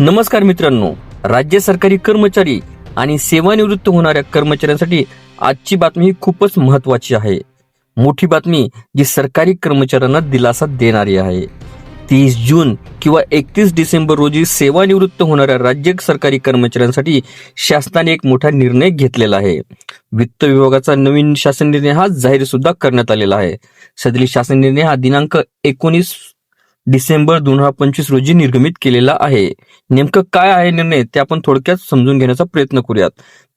नमस्कार मित्रांनो, राज्य सरकारी कर्मचारी आणि सेवानिवृत्त होणाऱ्या कर्मचाऱ्यांसाठी आजची बातमी ही खूपच महत्वाची आहे. मोठी बातमी जी सरकारी कर्मचाऱ्यांना दिलासा देणारी आहे. 30 जून किंवा 31 डिसेंबर रोजी सेवानिवृत्त होणाऱ्या राज्य सरकारी कर्मचाऱ्यांसाठी शासनाने एक मोठा निर्णय घेतलेला आहे. वित्त विभागाचा नवीन शासन निर्णय हा जाहीर सुद्धा करण्यात आलेला आहे. सदरी शासन निर्णय हा दिनांक 19 डिसेंबर 2025 रोजी निर्गमित केलेला आहे. नेमकं काय आहे निर्णय ते आपण थोडक्यात समजून घेण्याचा प्रयत्न करूयात.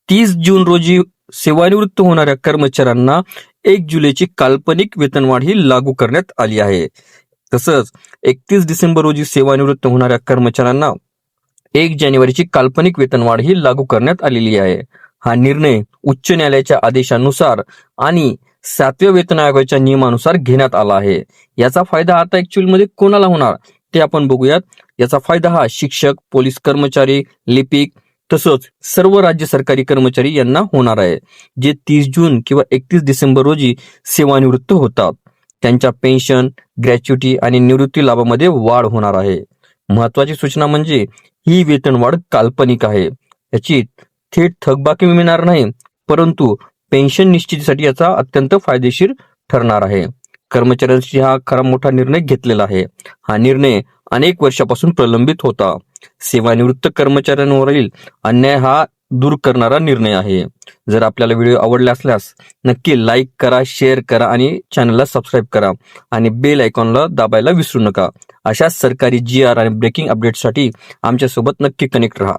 30 जून रोजी सेवानिवृत्त होणाऱ्या कर्मचाऱ्यांना 1 जुलैची काल्पनिक वेतनवाढ ही लागू करण्यात आली आहे. तसंच 31 डिसेंबर रोजी सेवानिवृत्त होणाऱ्या कर्मचाऱ्यांना 1 जानेवारीची काल्पनिक वेतनवाढ ही लागू करण्यात आलेली आहे. हा निर्णय उच्च न्यायालयाच्या आदेशानुसार आणि 7व्या वेतन आयोगाच्या नियमानुसार घेण्यात आला आहे. याचा फायदा आता ऍक्च्युअल मध्ये कोणाला होणार ते आपण बघूयात. याचा फायदा हा शिक्षक, पोलीस कर्मचारी, लिपिक तसंच सर्व राज्य सरकारी कर्मचारी यांना होणार आहे, जे 30 जून किंवा 31 डिसेंबर रोजी सेवानिवृत्त होतात. त्यांच्या पेन्शन, ग्रॅच्युटी आणि निवृत्ती लाभामध्ये वाढ होणार आहे. महत्वाची सूचना म्हणजे ही वेतनवाढ काल्पनिक आहे. याची थेट थकबाकी मिळणार नाही, परंतु पेन्शन निश्चितीसाठी याचा अत्यंत फायदेशीर ठरणार आहे. कर्मचाऱ्यांशी हा खरा मोठा निर्णय घेतलेला आहे. हा निर्णय अनेक वर्षापासून प्रलंबित होता. सेवानिवृत्त कर्मचाऱ्यांवरील अन्याय हा दूर करणारा निर्णय आहे. जर आपल्याला व्हिडिओ आवडला असल्यास नक्की लाईक करा, शेअर करा आणि चॅनलला सबस्क्राईब करा आणि बेल आयकॉनला दाबायला विसरू नका. अशा सरकारी GR आणि ब्रेकिंग अपडेटसाठी आमच्यासोबत नक्की कनेक्ट राहा.